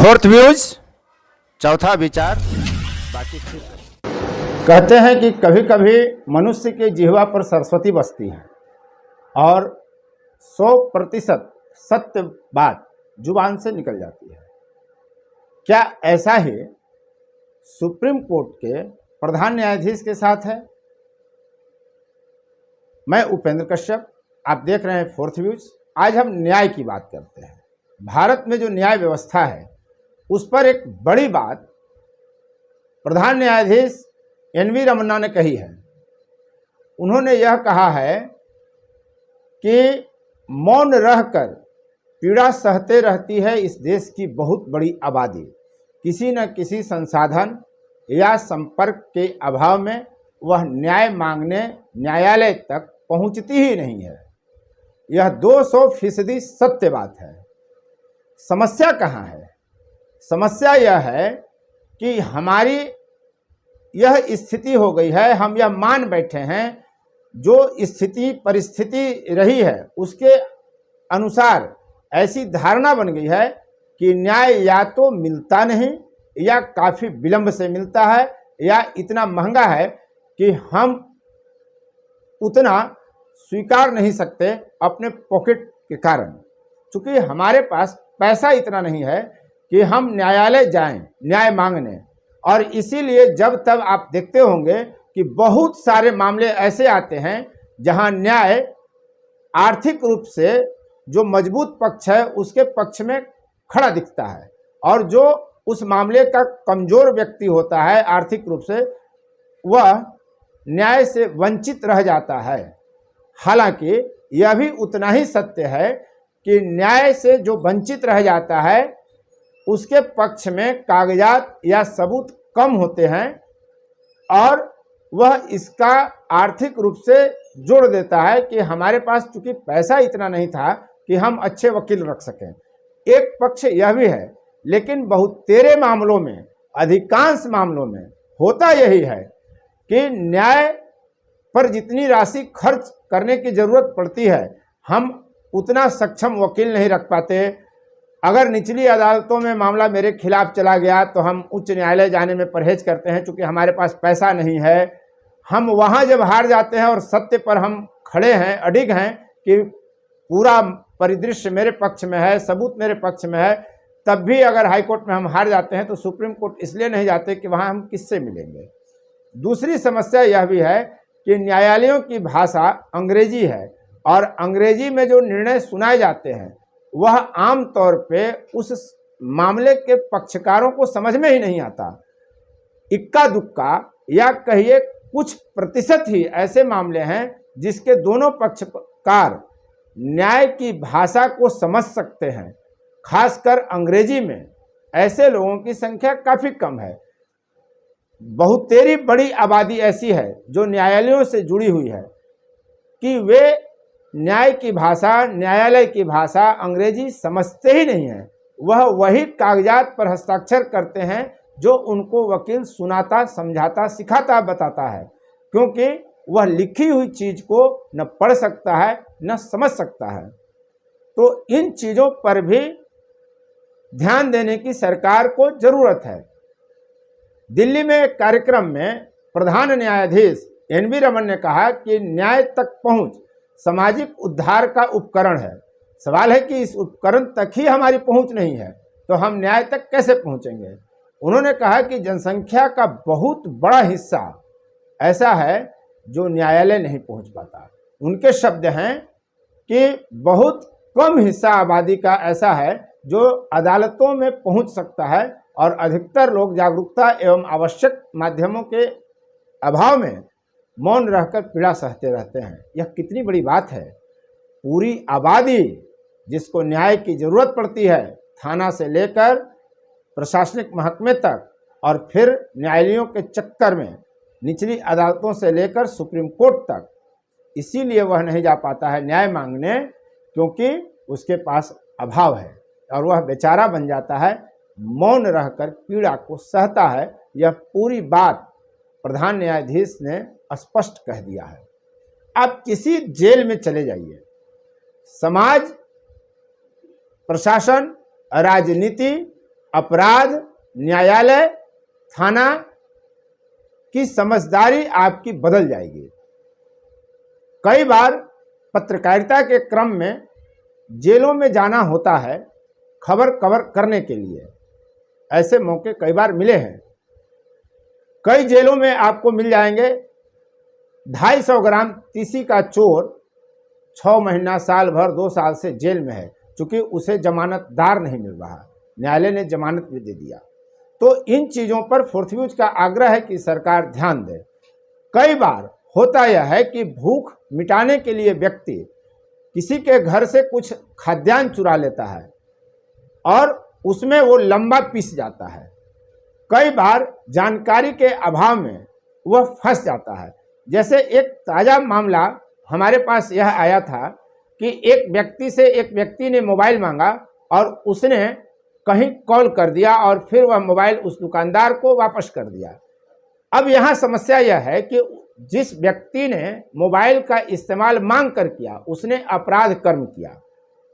Fourth views, चौथा विचार, बाकी ठीक। कहते हैं कि कभी कभी मनुष्य के जिह्वा पर सरस्वती बसती है और 100% सत्य बात जुबान से निकल जाती है। क्या ऐसा ही सुप्रीम कोर्ट के प्रधान न्यायाधीश के साथ है? मैं उपेंद्र कश्यप, आप देख रहे हैं फोर्थ व्यूज। आज हम न्याय की बात करते हैं। भारत में जो न्याय व्यवस्था है उस पर एक बड़ी बात प्रधान न्यायाधीश एन.वी. रमन्ना ने कही है। उन्होंने यह कहा है कि मौन रहकर पीड़ा सहते रहती है इस देश की बहुत बड़ी आबादी। किसी न किसी संसाधन या संपर्क के अभाव में वह न्याय मांगने न्यायालय तक पहुंचती ही नहीं है। यह 200% सत्य बात है। समस्या कहाँ है? समस्या यह है कि हमारी यह स्थिति हो गई है, हम यह मान बैठे हैं जो स्थिति परिस्थिति रही है उसके अनुसार ऐसी धारणा बन गई है कि न्याय या तो मिलता नहीं या काफ़ी विलंब से मिलता है या इतना महंगा है कि हम उतना स्वीकार नहीं सकते अपने पॉकेट के कारण। चूँकि हमारे पास पैसा इतना नहीं है कि हम न्यायालय जाएं न्याय मांगने, और इसीलिए जब तब आप देखते होंगे कि बहुत सारे मामले ऐसे आते हैं जहां न्याय आर्थिक रूप से जो मजबूत पक्ष है उसके पक्ष में खड़ा दिखता है और जो उस मामले का कमजोर व्यक्ति होता है आर्थिक रूप से वह न्याय से वंचित रह जाता है। हालांकि यह भी उतना ही सत्य है कि न्याय से जो वंचित रह जाता है उसके पक्ष में कागजात या सबूत कम होते हैं और वह इसका आर्थिक रूप से जोड़ देता है कि हमारे पास चूंकि पैसा इतना नहीं था कि हम अच्छे वकील रख सकें। एक पक्ष यह भी है, लेकिन बहुतेरे मामलों में, अधिकांश मामलों में होता यही है कि न्याय पर जितनी राशि खर्च करने की जरूरत पड़ती है हम उतना सक्षम वकील नहीं रख पाते। अगर निचली अदालतों में मामला मेरे खिलाफ चला गया तो हम उच्च न्यायालय जाने में परहेज करते हैं, चूँकि हमारे पास पैसा नहीं है। हम वहाँ जब हार जाते हैं और सत्य पर हम खड़े हैं, अडिग हैं कि पूरा परिदृश्य मेरे पक्ष में है, सबूत मेरे पक्ष में है, तब भी अगर हाईकोर्ट में हम हार जाते हैं तो सुप्रीम कोर्ट इसलिए नहीं जाते कि वहाँ हम किससे मिलेंगे। दूसरी समस्या यह भी है कि न्यायालयों की भाषा अंग्रेजी है और अंग्रेजी में जो निर्णय सुनाए जाते हैं वह आम तौर पे उस मामले के पक्षकारों को समझ में ही नहीं आता। इक्का दुक्का या कहिए कुछ प्रतिशत ही ऐसे मामले हैं जिसके दोनों पक्षकार न्याय की भाषा को समझ सकते हैं। खासकर अंग्रेजी में ऐसे लोगों की संख्या काफ़ी कम है। बहुतेरी बड़ी आबादी ऐसी है जो न्यायालयों से जुड़ी हुई है कि वे न्याय की भाषा, न्यायालय की भाषा अंग्रेजी समझते ही नहीं है। वह वही कागजात पर हस्ताक्षर करते हैं जो उनको वकील सुनाता, समझाता, सिखाता, बताता है, क्योंकि वह लिखी हुई चीज़ को न पढ़ सकता है न समझ सकता है। तो इन चीज़ों पर भी ध्यान देने की सरकार को ज़रूरत है। दिल्ली में एक कार्यक्रम में प्रधान न्यायाधीश एन.वी. रमन ने कहा कि न्याय तक पहुँच सामाजिक उद्धार का उपकरण है। सवाल है कि इस उपकरण तक ही हमारी पहुंच नहीं है तो हम न्याय तक कैसे पहुंचेंगे। उन्होंने कहा कि जनसंख्या का बहुत बड़ा हिस्सा ऐसा है जो न्यायालय नहीं पहुंच पाता। उनके शब्द हैं कि बहुत कम हिस्सा आबादी का ऐसा है जो अदालतों में पहुंच सकता है और अधिकतर लोग जागरूकता एवं आवश्यक माध्यमों के अभाव में मौन रहकर पीड़ा सहते रहते हैं। यह कितनी बड़ी बात है। पूरी आबादी जिसको न्याय की ज़रूरत पड़ती है, थाना से लेकर प्रशासनिक महकमे तक और फिर न्यायालयों के चक्कर में निचली अदालतों से लेकर सुप्रीम कोर्ट तक, इसीलिए वह नहीं जा पाता है न्याय मांगने, क्योंकि उसके पास अभाव है और वह बेचारा बन जाता है, मौन रहकर पीड़ा को सहता है। यह पूरी बात प्रधान न्यायाधीश ने स्पष्ट कह दिया है। आप किसी जेल में चले जाइए, समाज, प्रशासन, राजनीति अपराध, न्यायालय, थाना की समझदारी आपकी बदल जाएगी। कई बार पत्रकारिता के क्रम में जेलों में जाना होता है खबर कवर करने के लिए। ऐसे मौके कई बार मिले हैं। कई जेलों में आपको मिल जाएंगे 250 ग्राम तीसी का चोर 6 महीना, साल भर, 2 साल से जेल में है, क्योंकि उसे जमानतदार नहीं मिल रहा, न्यायालय ने जमानत भी दे दिया। तो इन चीज़ों पर फोर्थ व्यूज का आग्रह है कि सरकार ध्यान दे। कई बार होता यह है कि भूख मिटाने के लिए व्यक्ति किसी के घर से कुछ खाद्यान्न चुरा लेता है और उसमें वो लंबा पीस जाता है। कई बार जानकारी के अभाव में वह फंस जाता है। जैसे एक ताज़ा मामला हमारे पास यह आया था कि एक व्यक्ति ने मोबाइल मांगा और उसने कहीं कॉल कर दिया और फिर वह मोबाइल उस दुकानदार को वापस कर दिया। अब यहाँ समस्या यह है कि जिस व्यक्ति ने मोबाइल का इस्तेमाल मांग कर किया, उसने अपराध कर्म किया,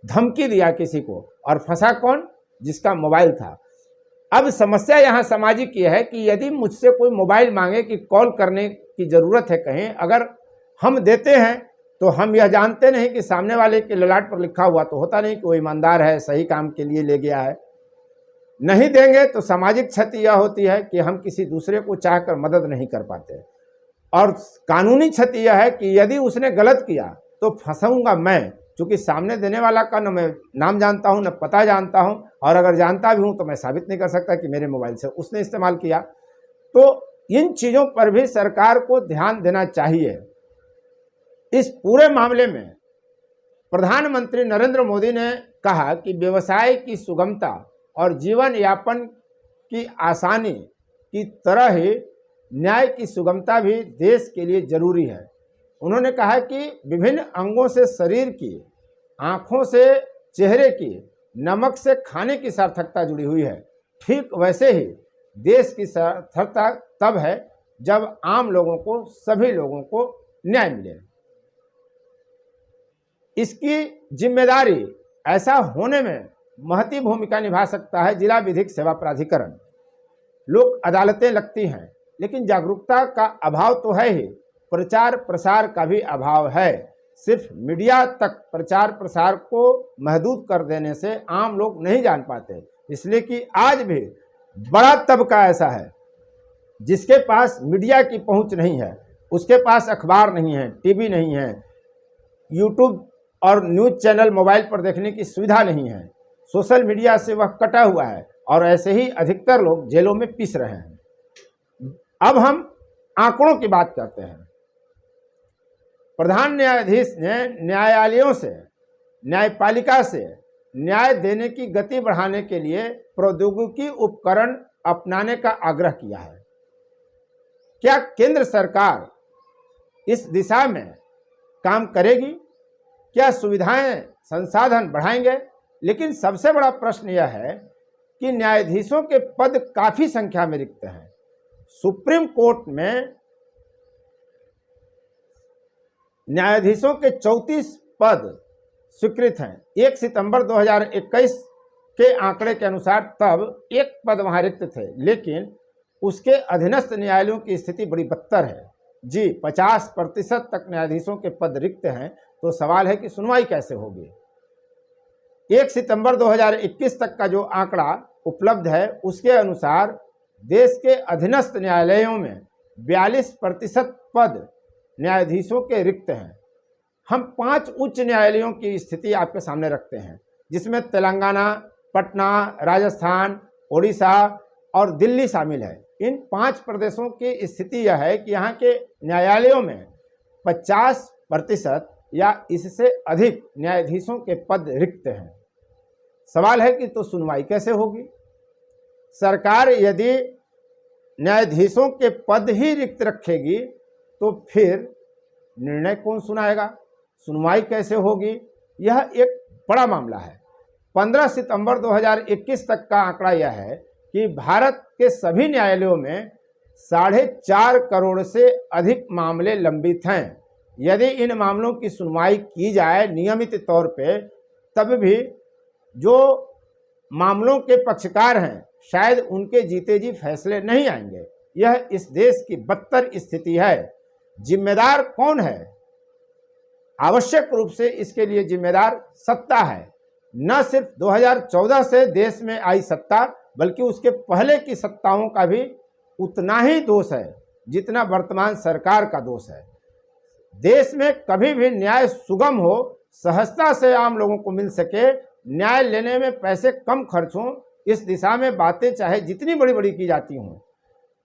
धमकी दिया किसी को, और फंसा कौन? जिसका मोबाइल था। अब समस्या यहाँ सामाजिक ये है कि यदि मुझसे कोई मोबाइल मांगे कि कॉल करने की ज़रूरत है कहीं, अगर हम देते हैं तो हम यह जानते नहीं कि सामने वाले के ललाट पर लिखा हुआ तो होता नहीं कि वो ईमानदार है, सही काम के लिए ले गया है। नहीं देंगे तो सामाजिक क्षति यह होती है कि हम किसी दूसरे को चाहकर मदद नहीं कर पाते, और कानूनी क्षति यह है कि यदि उसने गलत किया तो फंसूंगा मैं, क्योंकि सामने देने वाला का न मैं नाम जानता हूं, न पता जानता हूं, और अगर जानता भी हूं तो मैं साबित नहीं कर सकता कि मेरे मोबाइल से उसने इस्तेमाल किया। तो इन चीज़ों पर भी सरकार को ध्यान देना चाहिए। इस पूरे मामले में प्रधानमंत्री नरेंद्र मोदी ने कहा कि व्यवसाय की सुगमता और जीवन यापन की आसानी की तरह ही न्याय की सुगमता भी देश के लिए जरूरी है। उन्होंने कहा कि विभिन्न अंगों से शरीर की, आँखों से चेहरे की, नमक से खाने की सार्थकता जुड़ी हुई है। ठीक वैसे ही देश की सार्थकता तब है जब आम लोगों को, सभी लोगों को न्याय मिले। इसकी जिम्मेदारी ऐसा होने में महती भूमिका निभा सकता है जिला विधिक सेवा प्राधिकरण। लोक अदालतें लगती हैं, लेकिन जागरूकता का अभाव तो है ही, प्रचार प्रसार का भी अभाव है। सिर्फ मीडिया तक प्रचार प्रसार को महदूद कर देने से आम लोग नहीं जान पाते, इसलिए कि आज भी बड़ा तबका ऐसा है जिसके पास मीडिया की पहुंच नहीं है, उसके पास अखबार नहीं है, टीवी नहीं है, यूट्यूब और न्यूज़ चैनल मोबाइल पर देखने की सुविधा नहीं है, सोशल मीडिया से वह कटा हुआ है, और ऐसे ही अधिकतर लोग जेलों में पिस रहे हैं। अब हम आंकड़ों की बात करते हैं। प्रधान न्यायाधीश ने न्यायालयों से, न्यायपालिका से न्याय देने की गति बढ़ाने के लिए प्रौद्योगिकी उपकरण अपनाने का आग्रह किया है। क्या केंद्र सरकार इस दिशा में काम करेगी? क्या सुविधाएं, संसाधन बढ़ाएंगे? लेकिन सबसे बड़ा प्रश्न यह है कि न्यायाधीशों के पद काफी संख्या में रिक्त हैं। सुप्रीम कोर्ट में न्यायाधीशों के 34 पद स्वीकृत हैं। 1 सितंबर 2021 के आंकड़े के अनुसार तब 1 पद वहां रिक्त थे, लेकिन उसके अधीनस्थ न्यायालयों की स्थिति बड़ी बदतर है। जी, 50% तक न्यायाधीशों के पद रिक्त हैं। तो सवाल है कि सुनवाई कैसे होगी? 1 सितंबर 2021 तक का जो आंकड़ा उपलब्ध है, उसके अनुसार देश के अधीनस्थ न्यायालयों में 42% पद न्यायाधीशों के रिक्त हैं। हम 5 उच्च न्यायालयों की स्थिति आपके सामने रखते हैं, जिसमें तेलंगाना, पटना, राजस्थान, ओडिशा और दिल्ली शामिल है। इन 5 प्रदेशों की स्थिति यह है कि यहाँ के न्यायालयों में 50% या इससे अधिक न्यायाधीशों के पद रिक्त हैं। सवाल है कि तो सुनवाई कैसे होगी? सरकार यदि न्यायाधीशों के पद ही रिक्त रखेगी तो फिर निर्णय कौन सुनाएगा? सुनवाई कैसे होगी? यह एक बड़ा मामला है। 15 सितंबर 2021 तक का आंकड़ा यह है कि भारत के सभी न्यायालयों में 4.5 करोड़ से अधिक मामले लंबित हैं। यदि इन मामलों की सुनवाई की जाए नियमित तौर पे, तब भी जो मामलों के पक्षकार हैं शायद उनके जीते जी फैसले नहीं आएंगे। यह इस देश की बदतर स्थिति है। जिम्मेदार कौन है? आवश्यक रूप से इसके लिए जिम्मेदार सत्ता है। न सिर्फ 2014 से देश में आई सत्ता, बल्कि उसके पहले की सत्ताओं का भी उतना ही दोष है जितना वर्तमान सरकार का दोष है। देश में कभी भी न्याय सुगम हो, सहजता से आम लोगों को मिल सके, न्याय लेने में पैसे कम खर्च हों, इस दिशा में बातें चाहे जितनी बड़ी बड़ी की जाती हों,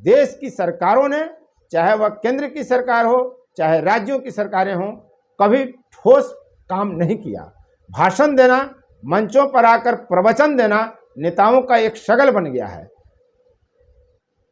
देश की सरकारों ने, चाहे वह केंद्र की सरकार हो चाहे राज्यों की सरकारें हों, कभी ठोस काम नहीं किया। भाषण देना, मंचों पर आकर प्रवचन देना नेताओं का एक शगल बन गया है।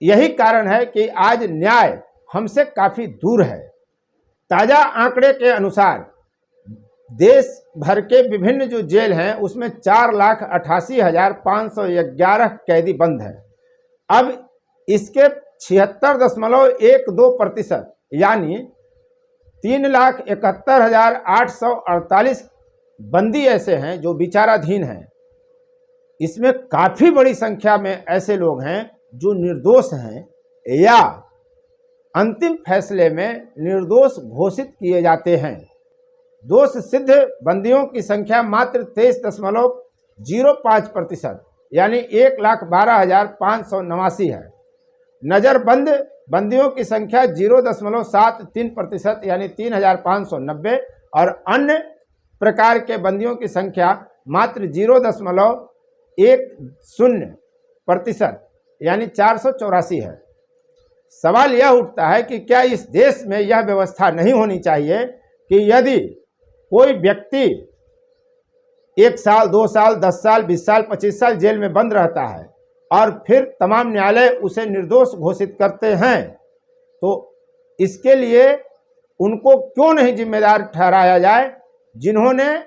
यही कारण है कि आज न्याय हमसे काफी दूर है। ताजा आंकड़े के अनुसार देश भर के विभिन्न जो जेल हैं उसमें 4,88,511 कैदी बंद हैं। अब इसके 76.12% यानी 3,71,848 बंदी ऐसे हैं जो विचाराधीन हैं। इसमें काफी बड़ी संख्या में ऐसे लोग हैं जो निर्दोष हैं या अंतिम फैसले में निर्दोष घोषित किए जाते हैं। दोष सिद्ध बंदियों की संख्या मात्र 23.05% यानी 1,12,589 है। नजरबंद बंदियों की संख्या 0.73% यानी 3,590 और अन्य प्रकार के बंदियों की संख्या मात्र 0.10% यानी 484 है। सवाल यह उठता है कि क्या इस देश में यह व्यवस्था नहीं होनी चाहिए कि यदि कोई व्यक्ति 1 साल, 2 साल, 10 साल, 20 साल, 25 साल जेल में बंद रहता है और फिर तमाम न्यायालय उसे निर्दोष घोषित करते हैं, तो इसके लिए उनको क्यों नहीं जिम्मेदार ठहराया जाए जिन्होंने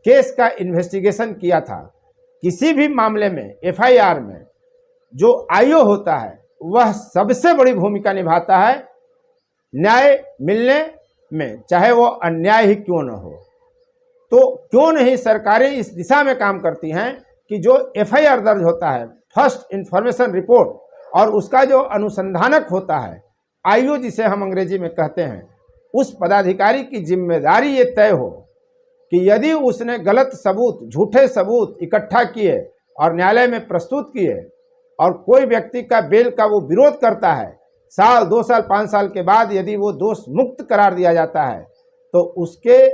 केस का इन्वेस्टिगेशन किया था। किसी भी मामले में FIR में जो IO होता है वह सबसे बड़ी भूमिका निभाता है न्याय मिलने में, चाहे वो अन्याय ही क्यों न हो। तो क्यों नहीं सरकारें इस दिशा में काम करती हैं कि जो FIR दर्ज होता है, फर्स्ट इंफॉर्मेशन रिपोर्ट, और उसका जो अनुसंधानक होता है IO जिसे हम अंग्रेजी में कहते हैं, उस पदाधिकारी की जिम्मेदारी ये तय हो कि यदि उसने गलत सबूत, झूठे सबूत इकट्ठा किए और न्यायालय में प्रस्तुत किए और कोई व्यक्ति का बेल का वो विरोध करता है, साल, 2 साल, 5 साल के बाद यदि वो दोष मुक्त करार दिया जाता है, तो उसके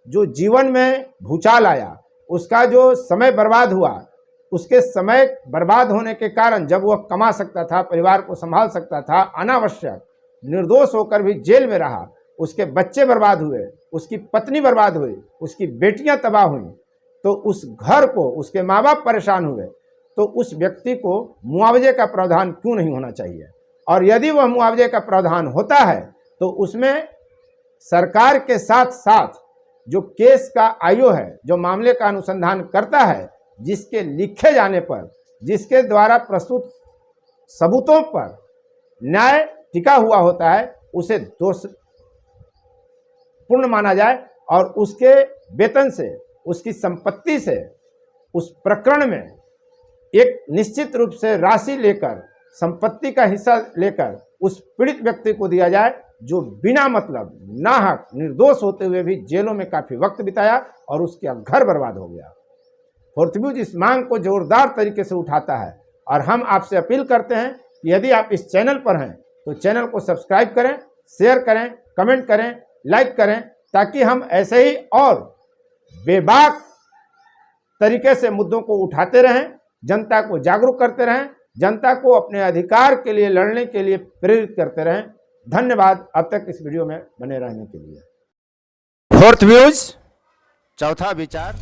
जो जीवन में भूचाल आया, उसका जो समय बर्बाद हुआ, उसके समय बर्बाद होने के कारण जब वह कमा सकता था, परिवार को संभाल सकता था, अनावश्यक निर्दोष होकर भी जेल में रहा, उसके बच्चे बर्बाद हुए, उसकी पत्नी बर्बाद हुई, उसकी बेटियां तबाह हुई, तो उस घर को, उसके माँ बाप परेशान हुए, तो उस व्यक्ति को मुआवजे का प्रावधान क्यों नहीं होना चाहिए। और यदि वह मुआवजे का प्रावधान होता है तो उसमें सरकार के साथ साथ जो केस का IO है, जो मामले का अनुसंधान करता है, जिसके लिखे जाने पर, जिसके द्वारा प्रस्तुत सबूतों पर न्याय टिका हुआ होता है, उसे दोषपूर्ण माना जाए और उसके वेतन से, उसकी संपत्ति से, उस प्रकरण में एक निश्चित रूप से राशि लेकर, संपत्ति का हिस्सा लेकर उस पीड़ित व्यक्ति को दिया जाए जो बिना मतलब, नाहक, निर्दोष होते हुए भी जेलों में काफी वक्त बिताया और उसका घर बर्बाद हो गया। फोर्थ व्यूज इस मांग को जोरदार तरीके से उठाता है और हम आपसे अपील करते हैं कि यदि आप इस चैनल पर हैं तो चैनल को सब्सक्राइब करें, शेयर करें, कमेंट करें, लाइक करें, ताकि हम ऐसे ही और बेबाक तरीके से मुद्दों को उठाते रहें, जनता को जागरूक करते रहें, जनता को अपने अधिकार के लिए लड़ने के लिए प्रेरित करते रहें। धन्यवाद अब तक इस वीडियो में बने रहने के लिए। फोर्थ व्यूज, चौथा विचार।